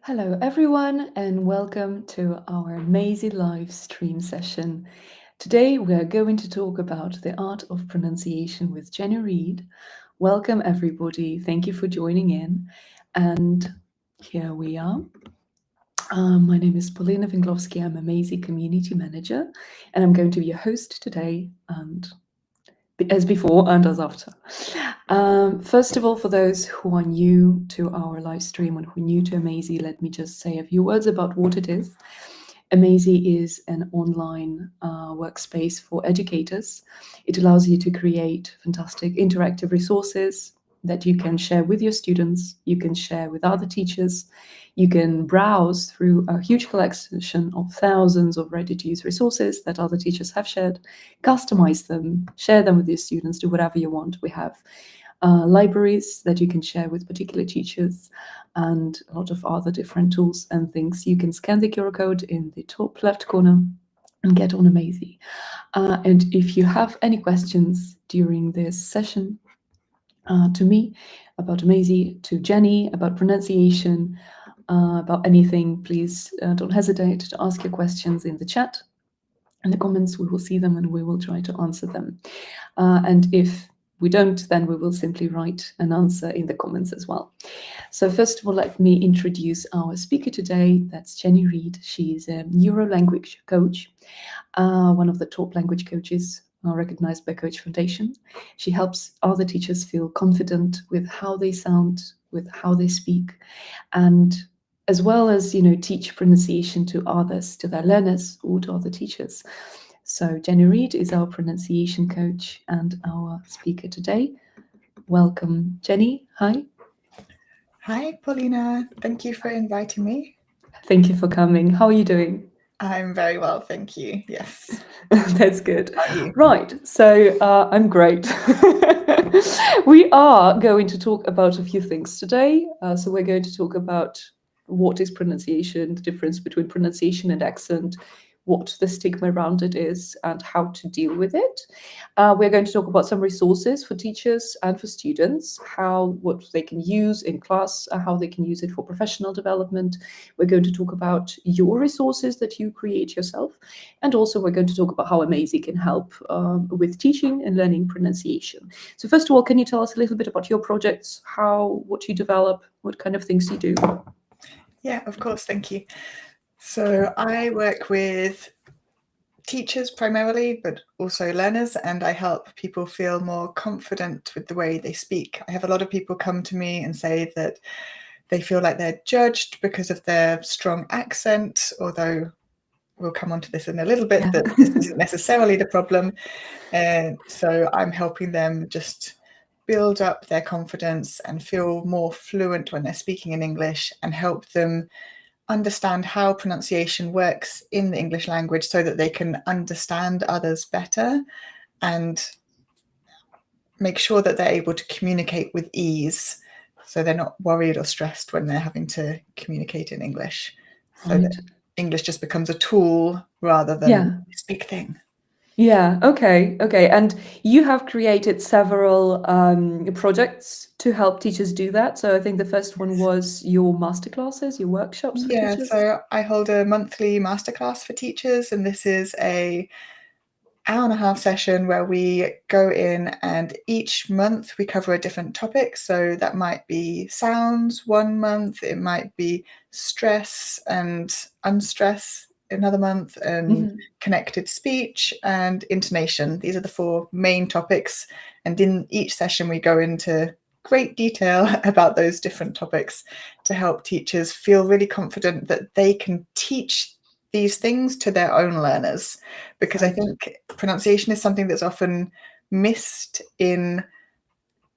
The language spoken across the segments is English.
Hello, everyone, and welcome to our Amazy live stream session. Today, we are going to talk about the art of pronunciation with Jennie Reed. Welcome, everybody. Thank you for joining in. And here we are. My name is Paulina Winglovsky. I'm Amazy Community Manager, and I'm going to be your host today, and as before and as after. First of all, for those who are new to our live stream and who are new to Amazy, let me just say a few words about what it is. Amazy is an online workspace for educators. It allows you to create fantastic interactive resources that you can share with your students, you can share with other teachers, you can browse through a huge collection of thousands of ready-to-use resources that other teachers have shared, customize them, share them with your students, do whatever you want. We have libraries that you can share with particular teachers and a lot of other different tools and things. You can scan the QR code in the top left corner and get on Amazy. And if you have any questions during this session, to me about Amazy, to Jennie about pronunciation, about anything, please don't hesitate to ask your questions in the chat. In the comments, we will see them and we will try to answer them. And if we don't, then we will simply write an answer in the comments as well. So first of all, let me introduce our speaker today. That's Jennie Reed. She is a neuro-language coach, one of the top language coaches recognized by Coach Foundation. She helps other teachers feel confident with how they sound, with how they speak, and as well as, teach pronunciation to others, to their learners or to other teachers. So Jennie Reed is our pronunciation coach and our speaker today. Welcome, Jennie. Hi. Hi, Paulina. Thank you for inviting me. Thank you for coming. How are you doing? I'm very well, thank you. Yes. That's good. How are you? Right. So I'm great. We are going to talk about a few things today. So we're going to talk about what is pronunciation, the difference between pronunciation and accent, what the stigma around it is, and how to deal with it. We're going to talk about some resources for teachers and for students, what they can use in class, how they can use it for professional development. We're going to talk about your resources that you create yourself. And also we're going to talk about how Amazy can help with teaching and learning pronunciation. So first of all, can you tell us a little bit about your projects, what you develop, what kind of things you do? Yeah, of course, thank you. So I work with teachers primarily, but also learners, and I help people feel more confident with the way they speak. I have a lot of people come to me and say that they feel like they're judged because of their strong accent, although we'll come on to this in a little bit, that this isn't necessarily the problem. So I'm helping them just build up their confidence and feel more fluent when they're speaking in English, and help them understand how pronunciation works in the English language so that they can understand others better and make sure that they're able to communicate with ease, so they're not worried or stressed when they're having to communicate in English. So that English just becomes a tool rather than this big thing. Yeah, okay. And you have created several projects to help teachers do that. So I think the first one was your masterclasses, your workshops for teachers. So I hold a monthly masterclass for teachers, and this is a hour-and-a-half session where we go in, and each month we cover a different topic. So that might be sounds one month, it might be stress and unstress another month, and connected speech and intonation. These are the four main topics, and in each session we go into great detail about those different topics to help teachers feel really confident that they can teach these things to their own learners, because I think pronunciation is something that's often missed in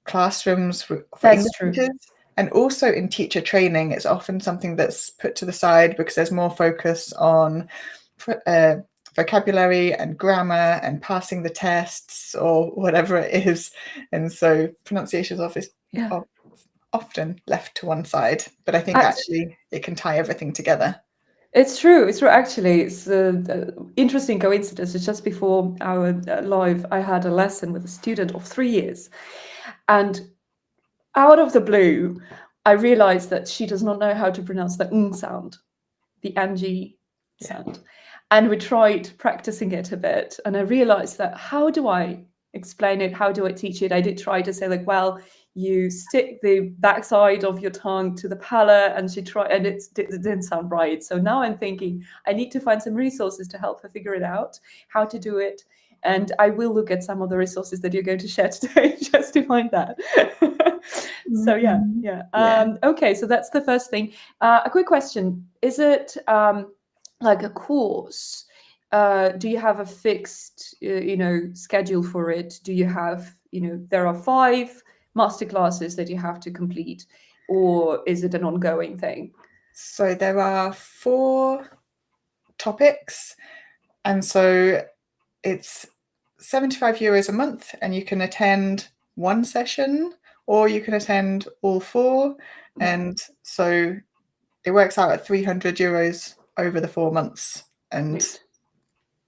classrooms for English teachers, and also in teacher training. It's often something that's put to the side because there's more focus on vocabulary and grammar and passing the tests or whatever it is, and so pronunciation is often left to one side. But I think actually it can tie everything together. It's true. Actually, it's an interesting coincidence. It's just before our live, I had a lesson with a student of 3 years, and out of the blue, I realized that she does not know how to pronounce the sound, the ng Yeah. sound. And we tried practicing it a bit. And I realized that how do I explain it? How do I teach it? I did try to say, like, well, you stick the backside of your tongue to the palate, and she tried, and it didn't sound right. So now I'm thinking I need to find some resources to help her figure it out, how to do it. And I will look at some of the resources that you're going to share today just to find that. So yeah, Mhm. yeah. Yeah. Okay, so that's the first thing. A quick question: is it like a course? Do you have a fixed, schedule for it? Do you have, there are 5 masterclasses that you have to complete, or is it an ongoing thing? So there are 4 topics, and so it's €75 a month, and you can attend one session or you can attend all 4, and so it works out at €300 over the 4 months, and Right.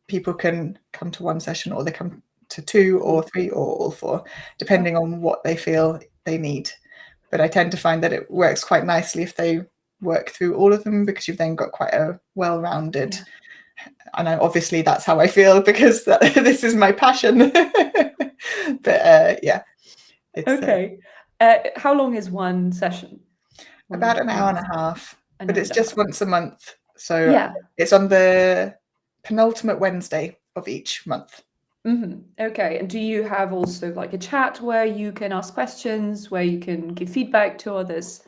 people can come to one session or they come to 2 or 3 or all 4, depending on what they feel they need. But I tend to find that it works quite nicely if they work through all of them, because you've then got quite a well-rounded, and obviously that's how I feel because this is my passion. But yeah, it's Okay. How long is one session? about an hour and a Master? half, An but hour it's and a just half. once a month. So Yeah. it's on the penultimate Wednesday of each month. Okay. And do you have also like a chat where you can ask questions, where you can give feedback to others?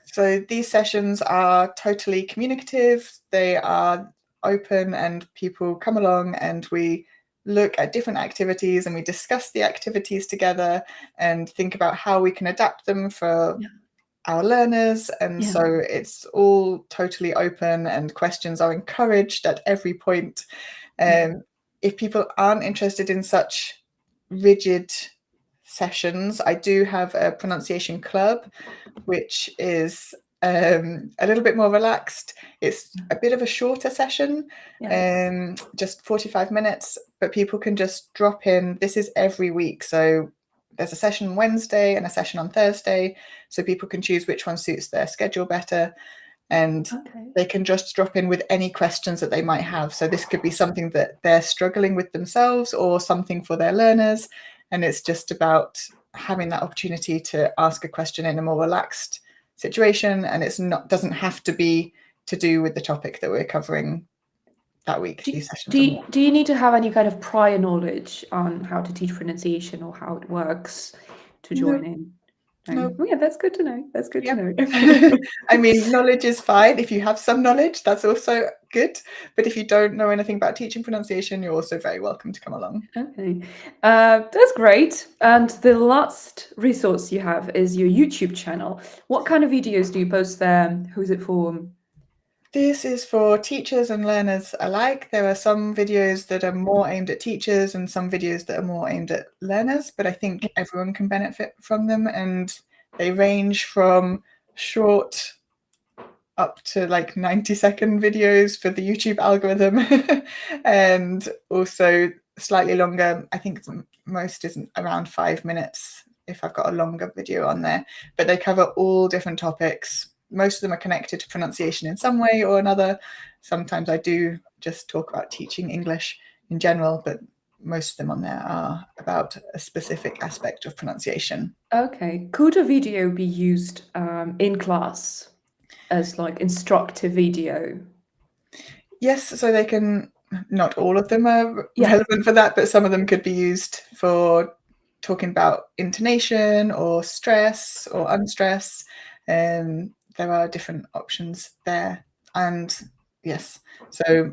So these sessions are totally communicative. They are open and people come along and we look at different activities and we discuss the activities together and think about how we can adapt them for Yeah. our learners. And Yeah. so it's all totally open and questions are encouraged at every point. If people aren't interested in such rigid sessions, I do have a pronunciation club, which is a little bit more relaxed. It's a bit of a shorter session, Yeah. just 45 minutes, but people can just drop in. This is every week. So there's a session Wednesday and a session on Thursday. So people can choose which one suits their schedule better. And Okay. they can just drop in with any questions that they might have. So this could be something that they're struggling with themselves or something for their learners. And it's just about having that opportunity to ask a question in a more relaxed situation, and it's not doesn't have to be to do with the topic that we're covering that week. These sessions are more. Do you need to have any kind of prior knowledge on how to teach pronunciation or how it works to No, join in? No. no. Oh, yeah, that's good to know. That's good to Yeah. know. I mean, knowledge is fine. If you have some knowledge, that's also good. But if you don't know anything about teaching pronunciation, you're also very welcome to come along. Okay, that's great. And the last resource you have is your YouTube channel. What kind of videos do you post there? Who's it for? This is for teachers and learners alike. There are some videos that are more aimed at teachers and some videos that are more aimed at learners, but I think everyone can benefit from them, and they range from short up to like 90-second videos for the YouTube algorithm and also slightly longer. I think most isn't around 5 minutes if I've got a longer video on there, but they cover all different topics. Most of them are connected to pronunciation in some way or another. Sometimes I do just talk about teaching English in general, but most of them on there are about a specific aspect of pronunciation. Okay, could a video be used in class as like instructive video? Yes, so they can, not all of them are Yeah. relevant for that, but some of them could be used for talking about intonation or stress or unstress. There are different options there. And yes, so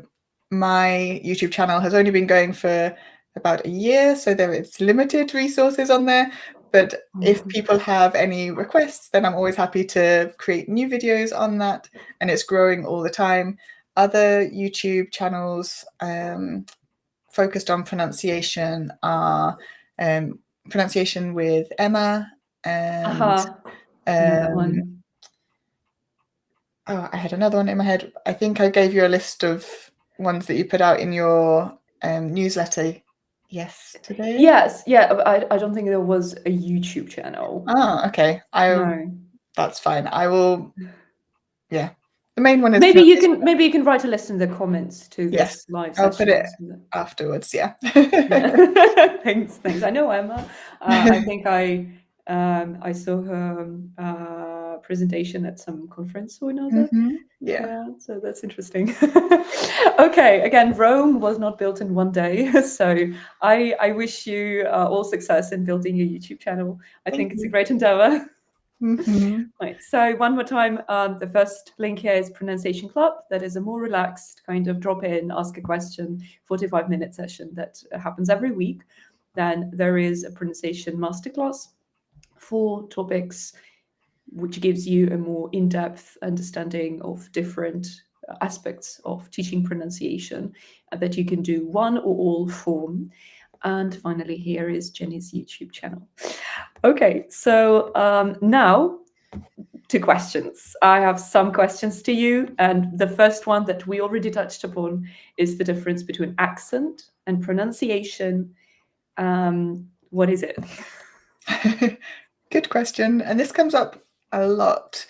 my YouTube channel has only been going for about a year, so there is limited resources on there. But if people have any requests, then I'm always happy to create new videos on that, and it's growing all the time. Other YouTube channels focused on pronunciation are Pronunciation with Emma and Aha. I know that um, one. oh, I had another one in my head. I think I gave you a list of ones that you put out in your newsletter yesterday. Yes, yeah. I don't think there was a YouTube channel. Ah, okay. No. That's fine. I will. Yeah, the main one is Maybe you pronunciation. can maybe you can write a list in the comments to Yes, this live I'll put it session. So that- afterwards. Yeah. yeah. Thanks. I know Emma. I think I saw her presentation at some conference or another. Yeah. Yeah, so that's interesting. Okay, again, Rome was not built in one day, so I wish you all success in building your YouTube channel. I Thank think it's a you. great endeavor. Mm-hmm. Right, so one more time, the first link here is Pronunciation Club. That is a more relaxed kind of drop in, ask a question, 45-minute session that happens every week. Then there is a pronunciation masterclass, 4 topics, which gives you a more in-depth understanding of different aspects of teaching pronunciation that you can do one or all form. And finally, here is Jenny's YouTube channel. Okay, so now to questions. I have some questions to you, and the first one that we already touched upon is the difference between accent and pronunciation. What is it? Good question. And this comes up a lot.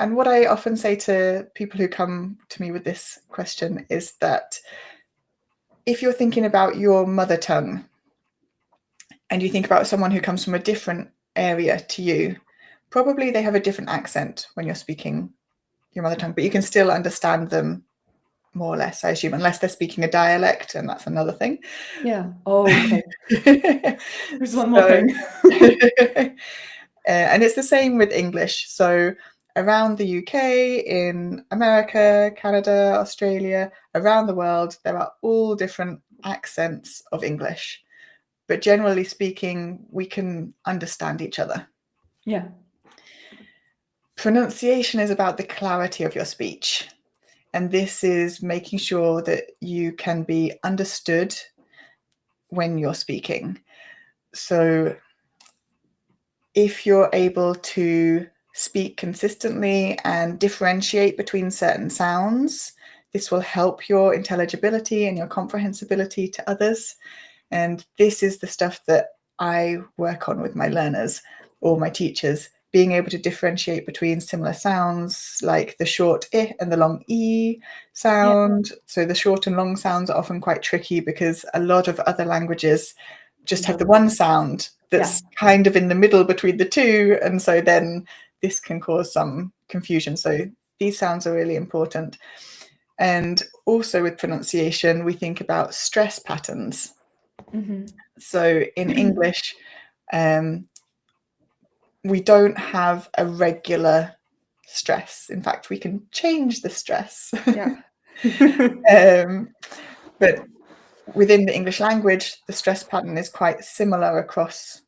And what I often say to people who come to me with this question is that if you're thinking about your mother tongue and you think about someone who comes from a different area to you, probably they have a different accent when you're speaking your mother tongue, but you can still understand them more or less, I assume, unless they're speaking a dialect, and that's another thing. Yeah. Oh, okay. There's one more So, thing. and it's the same with English. So around the UK, in America, Canada, Australia, around the world, there are all different accents of English. But generally speaking, we can understand each other. Yeah. Pronunciation is about the clarity of your speech. And this is making sure that you can be understood when you're speaking. So if you're able to speak consistently and differentiate between certain sounds, this will help your intelligibility and your comprehensibility to others. And this is the stuff that I work on with my learners or my teachers, being able to differentiate between similar sounds like the short I and the long E sound. Yeah. So the short and long sounds are often quite tricky because a lot of other languages just have the one sound that's kind of in the middle between the two. And so then this can cause some confusion. So these sounds are really important. And also with pronunciation, we think about stress patterns. Mm-hmm. So in English, we don't have a regular stress. In fact, we can change the stress. Yeah. But within the English language, the stress pattern is quite similar across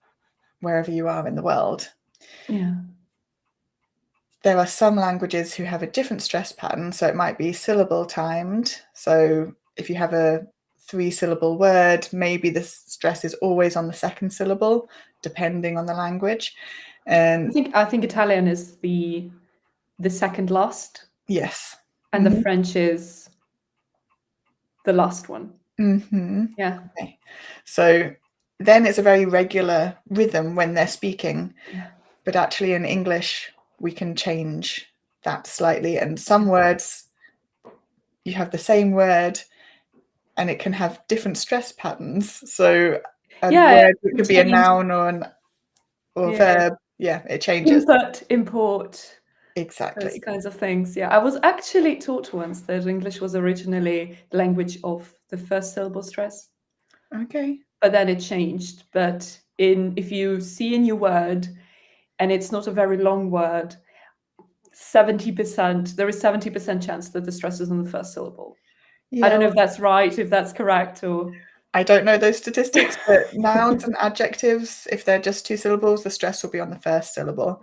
wherever you are in the world. Yeah. There are some languages who have a different stress pattern, so it might be syllable timed. So if you have a 3-syllable word, maybe the stress is always on the second syllable, depending on the language. And I think Italian is the second last. Yes. And the French is the last one. Mm-hmm. Yeah. Okay. So then it's a very regular rhythm when they're speaking. Yeah. But actually in English, we can change that slightly. And some words, you have the same word and it can have different stress patterns. So a word it could be a noun or verb. Yeah, it changes. Input, import. Exactly. Those kinds of things. Yeah. I was actually taught once that English was originally the language of the first syllable stress. Okay. But then it changed. But if you see a new word and it's not a very long word, 70%, there is 70% chance that the stress is on the first syllable. Yeah, I don't know if that's right, if that's correct, or I don't know those statistics, but nouns and adjectives, if they're just 2 syllables, the stress will be on the first syllable.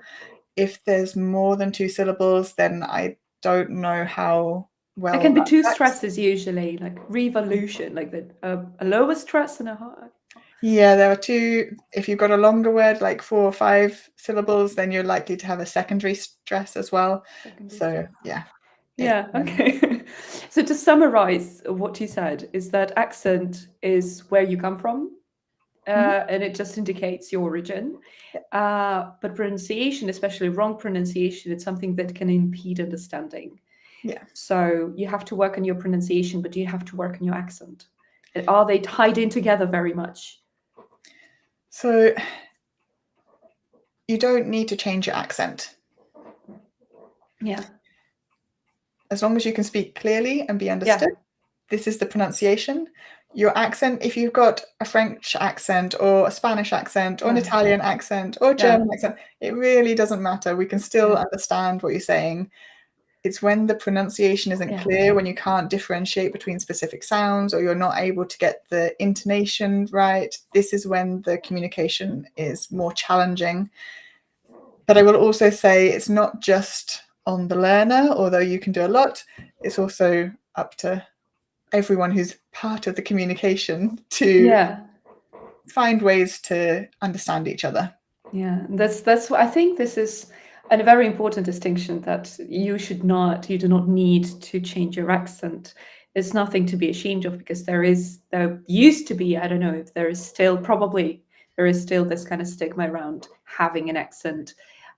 If there's more than 2 syllables, then I don't know how well. There can be 2 stresses usually, like revolution, like a lower stress and a higher. Yeah, there are 2. If you've got a longer word, like 4 or 5 syllables, then you're likely to have a secondary stress as well. So, yeah. Yeah, okay. So to summarize what you said is that accent is where you come from, and it just indicates your origin. But pronunciation, especially wrong pronunciation, it's something that can impede understanding. Yeah. So you have to work on your pronunciation, but you have to work on your accent. Are they tied in together very much? So you don't need to change your accent. Yeah. As long as you can speak clearly and be understood, this is the pronunciation. Your accent, if you've got a French accent or a Spanish accent or an Italian accent or German accent, it really doesn't matter. We can still understand what you're saying. It's when the pronunciation isn't clear, when you can't differentiate between specific sounds or you're not able to get the intonation right. This is when the communication is more challenging. But I will also say it's not just on the learner, although you can do a lot. It's also up to everyone who's part of the communication to find ways to understand each other. Yeah, that's I think this is a very important distinction, that you do not need to change your accent. It's nothing to be ashamed of, because there used to be, I don't know if there is still, probably there is still this kind of stigma around having an accent.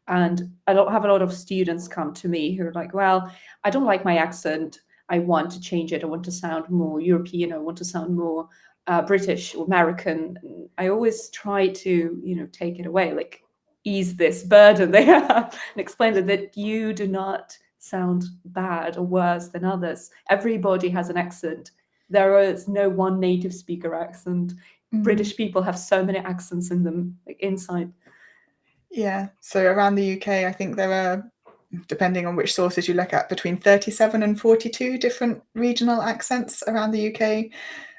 And I don't have a lot of students come to me who are like, well, I don't like my accent. I want to change it. I want to sound more European. I want to sound more British or American. I always try to, take it away, like ease this burden they have, and explain that you do not sound bad or worse than others. Everybody has an accent. There is no one native speaker accent. British people have so many accents in them, like inside. Yeah. So around the UK, I think there are, depending on which sources you look at, between 37 and 42 different regional accents around the UK.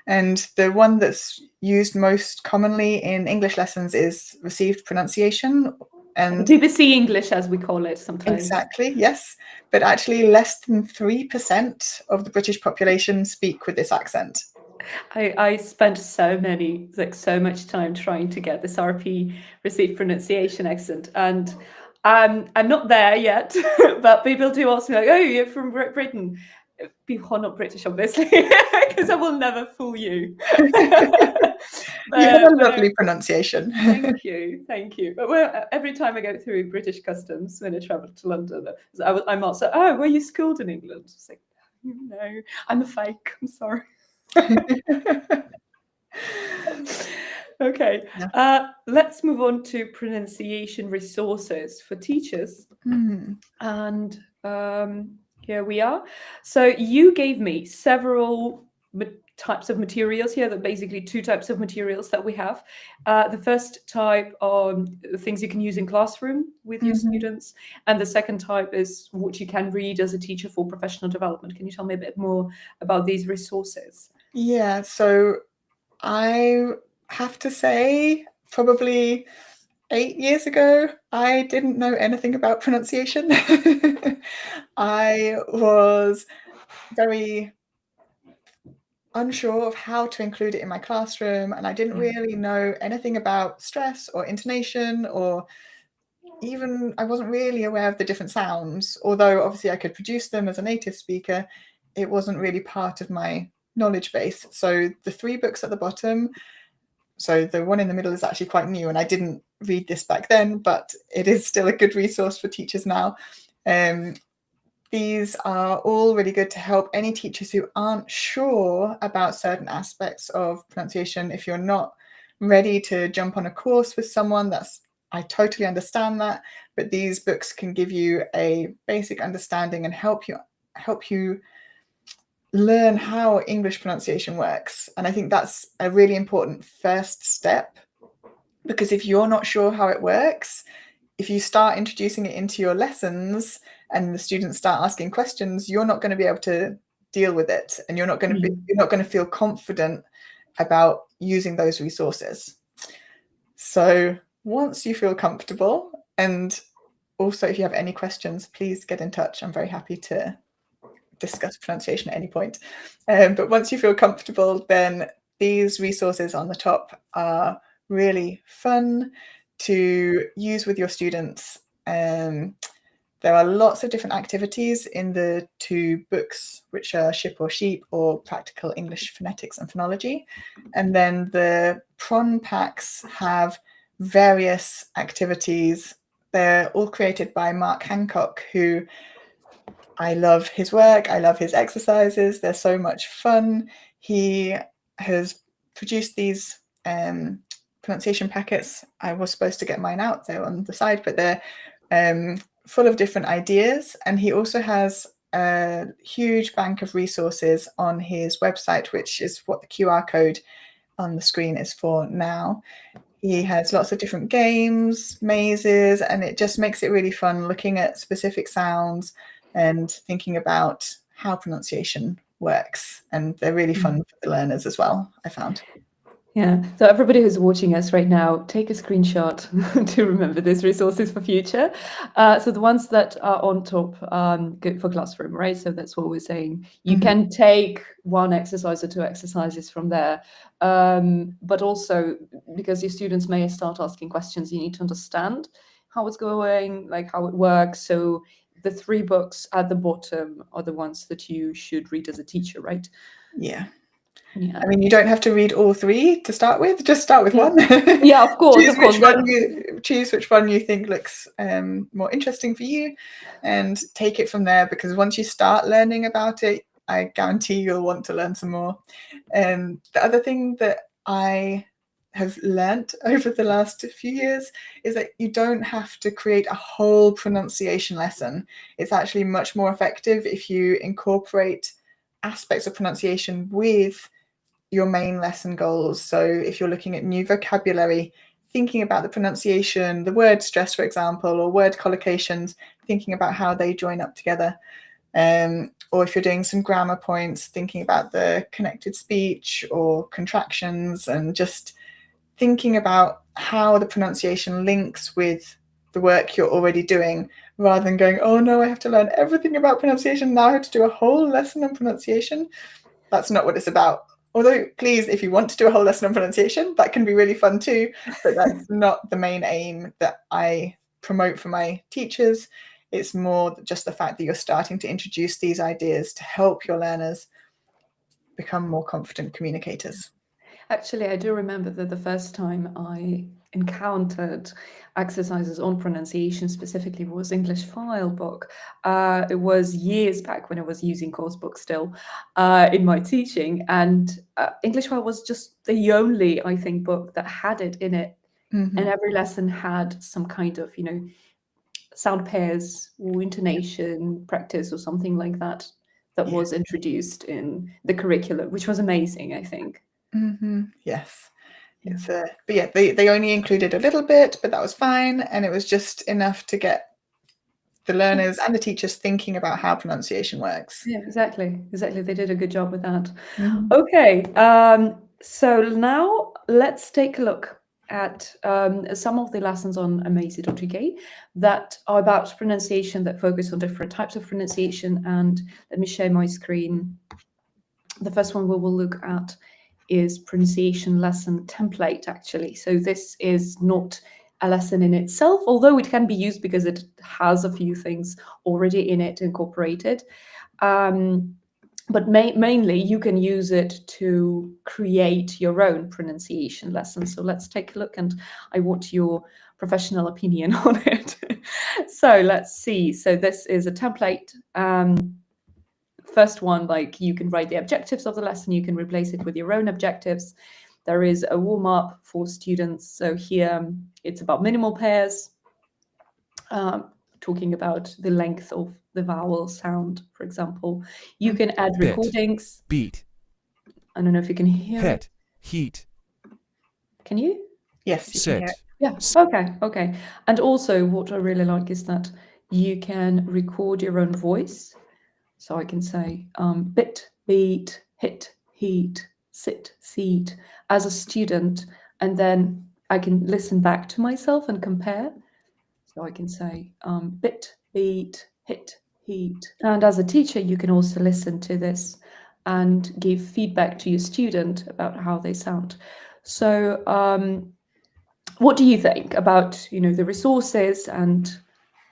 And the one that's used most commonly in English lessons is received pronunciation. And BBC English, as we call it sometimes. Exactly, yes. But actually less than 3% of the British population speak with this accent. I spent so much time trying to get this RP received pronunciation accent, and I'm not there yet. But people do ask me, like, "Oh, you're from Britain." People are not British, obviously, because I will never fool you. You have a lovely pronunciation. Thank you. But every time I go through British customs when I travel to London, I'm also, "Oh, were you schooled in England?" It's like, no, I'm a fake. I'm sorry. Okay, let's move on to pronunciation resources for teachers. And here we are. So you gave me several types of materials here, that basically two types of materials that we have. The first type are things you can use in classroom with your students, and the second type is what you can read as a teacher for professional development. Can you tell me a bit more about these resources? Yeah, so I have to say, probably 8 years ago, I didn't know anything about pronunciation. I was very unsure of how to include it in my classroom, and I didn't really know anything about stress or intonation, or even I wasn't really aware of the different sounds. Although obviously I could produce them as a native speaker, it wasn't really part of my knowledge base. So the 3 books at the bottom, so the one in the middle is actually quite new, and I didn't read this back then, but it is still a good resource for teachers now. These are all really good to help any teachers who aren't sure about certain aspects of pronunciation. If you're not ready to jump on a course with someone, I totally understand that, but these books can give you a basic understanding and help you learn how English pronunciation works. And I think that's a really important first step, because if you're not sure how it works, if you start introducing it into your lessons and the students start asking questions, you're not going to be able to deal with it, and you're not going to feel confident about using those resources. So once you feel comfortable, and also if you have any questions, please get in touch. I'm very happy to discuss pronunciation at any point. But once you feel comfortable, then these resources on the top are really fun to use with your students. They're There are lots of different activities in the 2 books, which are Ship or Sheep or Practical English Phonetics and Phonology. And then the Pron packs have various activities. They're all created by Mark Hancock, who I love his work. I love his exercises. They're so much fun. He has produced these pronunciation packets. I was supposed to get mine out there on the side, but they're full of different ideas. And he also has a huge bank of resources on his website, which is what the QR code on the screen is for now. He has lots of different games, mazes, and it just makes it really fun looking at specific sounds and thinking about how pronunciation works. And they're really fun for the learners as well, I found. Yeah. So everybody who's watching us right now, take a screenshot to remember these resources for future. So the ones that are on top, good for classroom, right? So that's what we're saying. You can take 1 exercise or 2 exercises from there. But also, because your students may start asking questions, you need to understand how it's going, like how it works. So the 3 books at the bottom are the ones that you should read as a teacher, right? Yeah. Yeah. I mean, you don't have to read all 3 to start with. Just start with 1. Yeah, of course, choose of course. which one you think looks more interesting for you, and take it from there. Because once you start learning about it, I guarantee you'll want to learn some more. And the other thing that I have learnt over the last few years is that you don't have to create a whole pronunciation lesson. It's actually much more effective if you incorporate aspects of pronunciation with your main lesson goals. So if you're looking at new vocabulary, thinking about the pronunciation, the word stress, for example, or word collocations, thinking about how they join up together. Or if you're doing some grammar points, thinking about the connected speech or contractions, and just thinking about how the pronunciation links with the work you're already doing, rather than going, oh no, I have to learn everything about pronunciation. Now I have to do a whole lesson on pronunciation. That's not what it's about. Although, please, if you want to do a whole lesson on pronunciation, that can be really fun too, but that's not the main aim that I promote for my teachers. It's more just the fact that you're starting to introduce these ideas to help your learners become more confident communicators. Actually, I do remember that the first time I encountered exercises on pronunciation specifically was English File book. It was years back when I was using course book still in my teaching, and English File was just the only, I think, book that had it in it. And every lesson had some kind of, sound pairs or intonation practice or something like that was introduced in the curriculum, which was amazing, I think. Yes. It's but yeah, they only included a little bit, but that was fine, and it was just enough to get the learners and the teachers thinking about how pronunciation works. Yeah, exactly. They did a good job with that. Mm-hmm. Okay, so now let's take a look at some of the lessons on Amazy.uk that are about pronunciation, that focus on different types of pronunciation. And let me share my screen. The first one we will look at is pronunciation lesson template, actually. So this is not a lesson in itself, although it can be used because it has a few things already in it incorporated. But mainly you can use it to create your own pronunciation lesson. So let's take a look, and I want your professional opinion on it. So let's see. So this is a template. First one, like, you can write the objectives of the lesson, you can replace it with your own objectives. There is a warm-up for students. So here it's about minimal pairs, talking about the length of the vowel sound, for example. You can add recordings. Beat. I don't know if you can hear Hit. it. Heat. Can you? Yes, you can hear it. Yeah. Okay. And also what I really like is that you can record your own voice. So I can say bit, beat, hit, heat, sit, seat as a student, and then I can listen back to myself and compare. So I can say bit, beat, hit, heat. And as a teacher, you can also listen to this and give feedback to your student about how they sound. So what do you think about, the resources and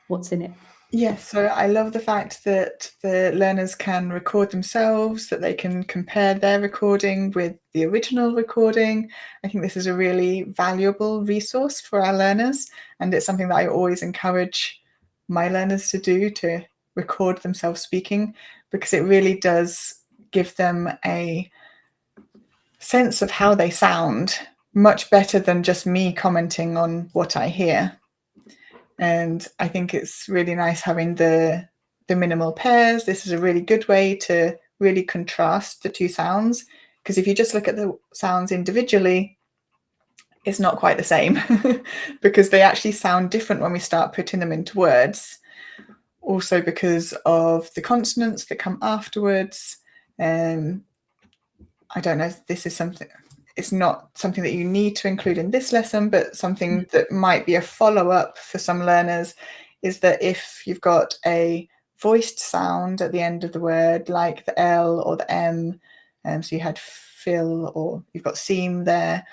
what's in it? Yes, so I love the fact that the learners can record themselves, that they can compare their recording with the original recording. I think this is a really valuable resource for our learners, and it's something that I always encourage my learners to do, to record themselves speaking, because it really does give them a sense of how they sound, much better than just me commenting on what I hear. And I think it's really nice having the minimal pairs. This is a really good way to really contrast the two sounds, because if you just look at the sounds individually, it's not quite the same because they actually sound different when we start putting them into words. Also because of the consonants that come afterwards. I don't know if this is something, it's not something that you need to include in this lesson, but something that might be a follow-up for some learners is that if you've got a voiced sound at the end of the word, like the L or the M, so you had fill or you've got seam there,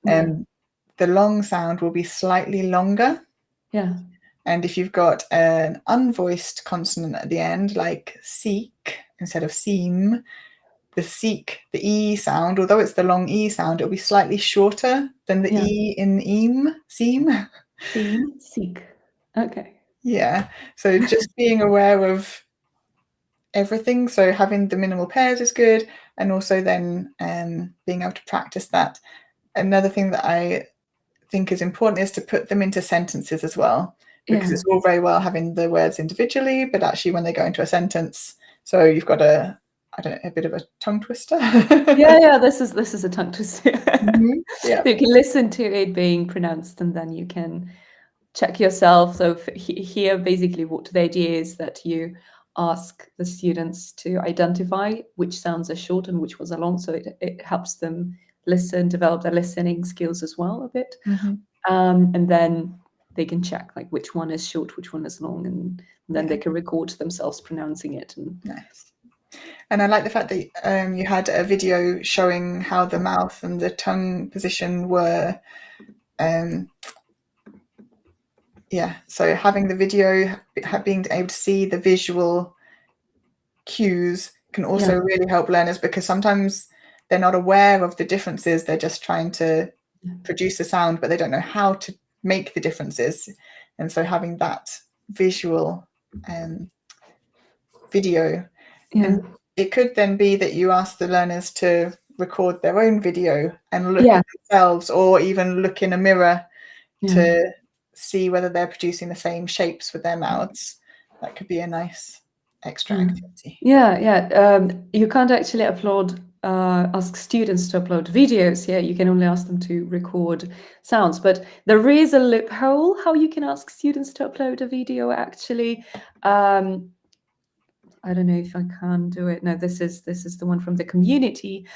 the long sound will be slightly longer. Yeah. And if you've got an unvoiced consonant at the end, like seek instead of seam, the seek, the E sound, although it's the long E sound, it'll be slightly shorter than the Yeah. E in eam, seam. Seam, seek. Okay. Yeah. So just being aware of everything. So having the minimal pairs is good. And also then being able to practice that. Another thing that I think is important is to put them into sentences as well, because Yeah. it's all very well having the words individually, but actually when they go into a sentence, so you've got a bit of a tongue twister. Yeah, this is a tongue twister. Yeah. You can listen to it being pronounced, and then you can check yourself. So here, basically, what the idea is that you ask the students to identify which sounds are short and which ones are long. So it helps them listen, develop their listening skills as well a bit. And then they can check like which one is short, which one is long, and then they can record themselves pronouncing it. And Nice. And I like the fact that you had a video showing how the mouth and the tongue position were. So having the video, being able to see the visual cues can also really help learners, because sometimes they're not aware of the differences. They're just trying to produce a sound, but they don't know how to make the differences. And so having that visual video, and it could then be that you ask the learners to record their own video and look at themselves, or even look in a mirror to see whether they're producing the same shapes with their mouths. That could be a nice extra activity. You can't actually ask students to upload videos. You can only ask them to record sounds. But there is a loophole how you can ask students to upload a video. Actually, I don't know if I can do it. No, this is the one from the community,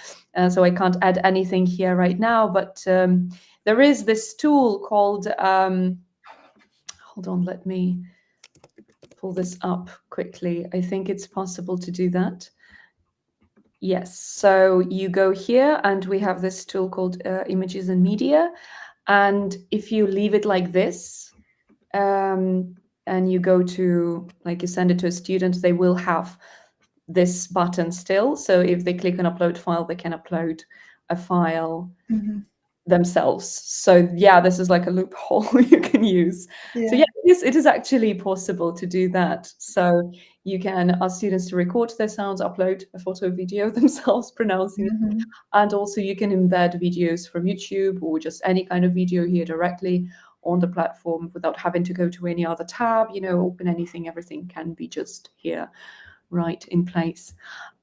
so I can't add anything here right now. But there is this tool called. Hold on, let me pull this up quickly. I think it's possible to do that. Yes, so you go here and we have this tool called Images and Media. And if you leave it like this, and you go to, like you send it to a student, they will have this button still. So if they click on upload file, they can upload a file themselves. So this is like a loophole you can use. So it is actually possible to do that. So you can ask students to record their sounds, upload a photo, video themselves pronouncing it, and also you can embed videos from YouTube or just any kind of video here directly on the platform without having to go to any other tab, open anything. Everything can be just here right in place.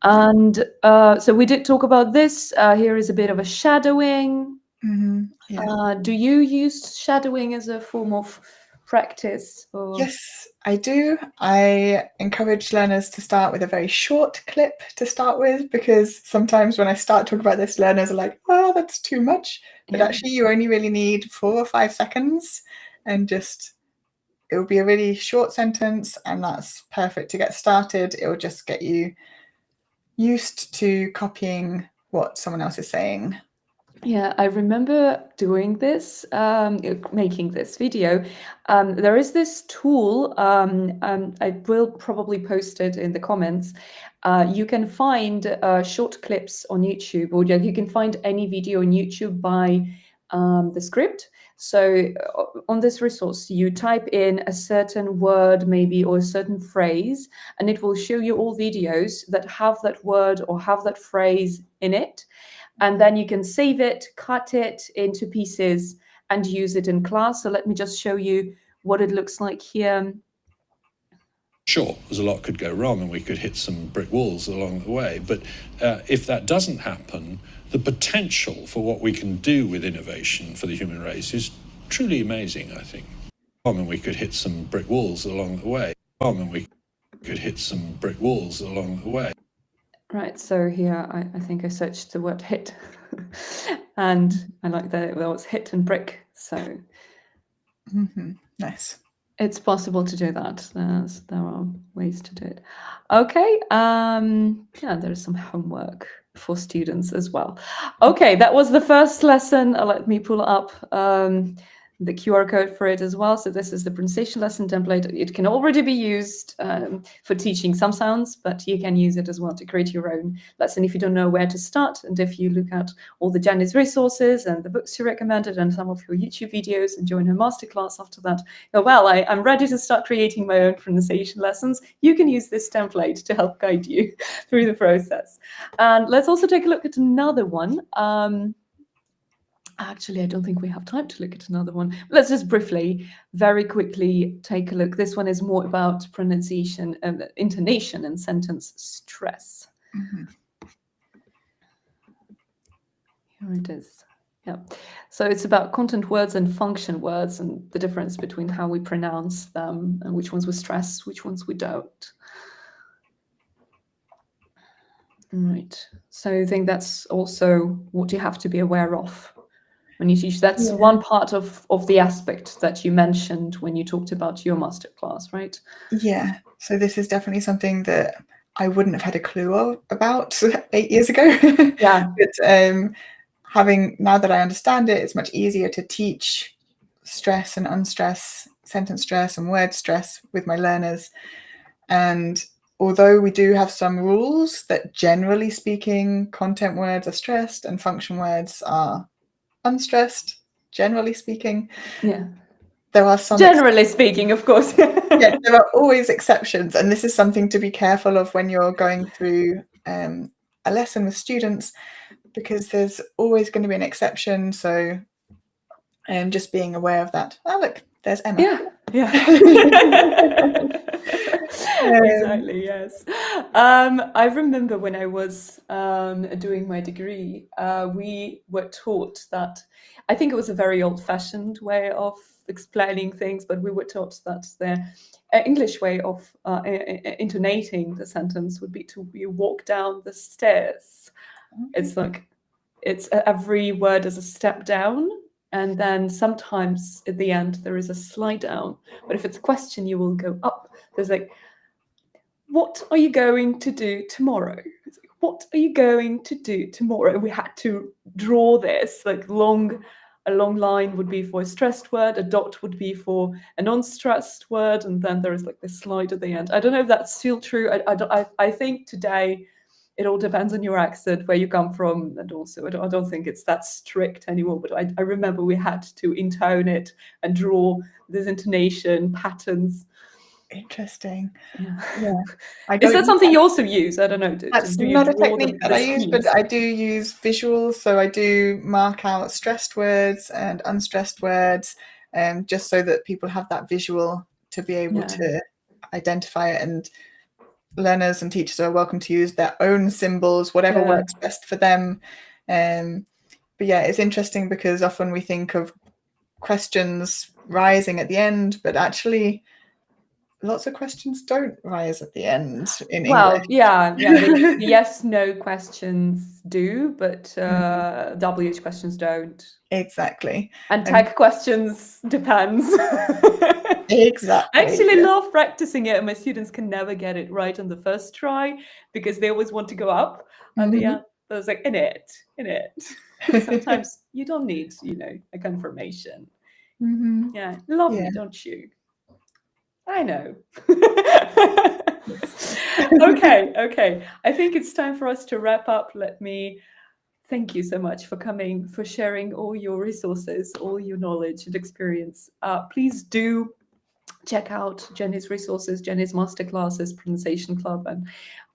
And so we did talk about this. Here is a bit of a shadowing. Do you use shadowing as a form of practice? Or? Yes, I do. I encourage learners to start with a very short clip to start with, because sometimes when I start talking about this, learners are like, oh, that's too much. But actually, you only really need 4 or 5 seconds, and just it will be a really short sentence, and that's perfect to get started. It will just get you used to copying what someone else is saying. Yeah, I remember doing this, making this video. There is this tool, I will probably post it in the comments. You can find short clips on YouTube, or you can find any video on YouTube by the script. So on this resource, you type in a certain word, maybe, or a certain phrase, and it will show you all videos that have that word or have that phrase in it. And then you can save it, cut it into pieces, and use it in class. So let me just show you what it looks like here. Sure, there's a lot could go wrong and we could hit some brick walls along the way. But if that doesn't happen, the potential for what we can do with innovation for the human race is truly amazing, I think. And we could hit some brick walls along the way. And we could hit some brick walls along the way. Right, so here I think I searched the word hit, and I like that it was hit and brick. So Nice. it's possible to do that. There are ways to do it. Okay, yeah, there's some homework for students as well. Okay, that was the first lesson. Let me pull up the QR code for it as well. So this is the pronunciation lesson template. It can already be used for teaching some sounds, but you can use it as well to create your own lesson if you don't know where to start. And if you look at all the Jennie's resources and the books she recommended and some of her YouTube videos and join her masterclass after that, go, well, I'm ready to start creating my own pronunciation lessons. You can use this template to help guide you through the process. And let's also take a look at another one. Actually, I don't think we have time to look at another one. Let's just briefly, very quickly take a look. This one is more about pronunciation, intonation, and sentence stress. Here it is. Yeah. So it's about content words and function words and the difference between how we pronounce them and which ones we stress, which ones we don't. Right. So I think that's also what you have to be aware of when you teach. That's one part of the aspect that you mentioned when you talked about your masterclass, right? Yeah. So this is definitely something that I wouldn't have had a clue about 8 years ago. Yeah. But having, now that I understand it, it's much easier to teach stress and unstress, sentence stress and word stress with my learners. And although we do have some rules that, generally speaking, content words are stressed and function words are unstressed, generally speaking. Yeah. There are some generally speaking, of course. Yeah, there are always exceptions, and this is something to be careful of when you're going through a lesson with students, because there's always going to be an exception. So just being aware of that. Oh, look, there's Emma. Yeah. Exactly, yes. I remember when I was doing my degree, we were taught that, I think it was a very old-fashioned way of explaining things, but we were taught that the English way of intonating the sentence would be to you walk down the stairs. It's like, it's every word is a step down, and then sometimes at the end there is a slide down. But if it's a question, you will go up. There's like, what are you going to do tomorrow? What are you going to do tomorrow? We had to draw this like a long line would be for a stressed word, a dot would be for a non-stressed word, and then there is like this slide at the end. I don't know if that's still true. I think today it all depends on your accent, where you come from, and also I don't think it's that strict anymore, but I remember we had to intone it and draw this intonation patterns. Interesting. Yeah. I Is that something you also use? I don't know. That's Do you not a draw technique that the I use, but schemes? I do use visuals. So I do mark out stressed words and unstressed words, just so that people have that visual to be able to identify it. And learners and teachers are welcome to use their own symbols, whatever works best for them. But yeah, it's interesting because often we think of questions rising at the end, but actually lots of questions don't rise at the end in English. The yes/no questions do, but WH questions don't. Exactly. And tag questions depends. Exactly. I actually love practicing it, and my students can never get it right on the first try because they always want to go up at the end. I was like, in it. Sometimes you don't need, a confirmation. Mm-hmm. Yeah, love me, Yeah. don't you? I know. Yes. Okay. I think it's time for us to wrap up. Let me thank you so much for coming, for sharing all your resources, all your knowledge and experience. Please do check out Jennie's resources, Jennie's masterclasses, Pronunciation Club, and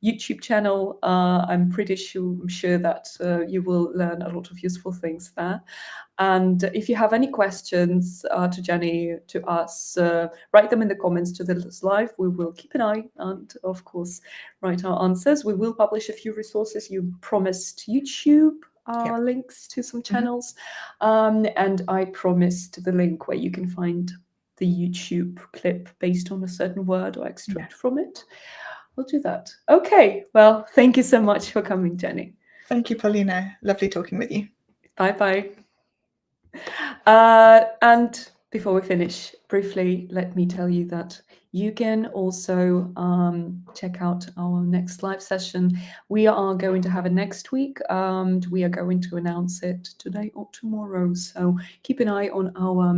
YouTube channel. I'm pretty sure that you will learn a lot of useful things there. And if you have any questions to Jennie, to us, write them in the comments to this live. We will keep an eye and, of course, write our answers. We will publish a few resources. You promised YouTube Yep. links to some channels. And I promised the link where you can find the YouTube clip based on a certain word or extract from it. We'll do that. Okay, well, thank you so much for coming, Jennie. Thank you, Paulina. Lovely talking with you. Bye-bye. And before we finish, briefly, let me tell you that you can also check out our next live session. We are going to have it next week, and we are going to announce it today or tomorrow. So keep an eye on our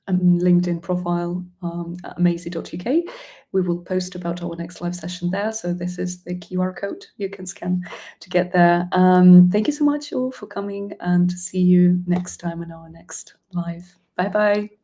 LinkedIn profile, amazy.uk. We will post about our next live session there. So this is the QR code you can scan to get there. Thank you so much all for coming, and see you next time in our next live. Bye-bye.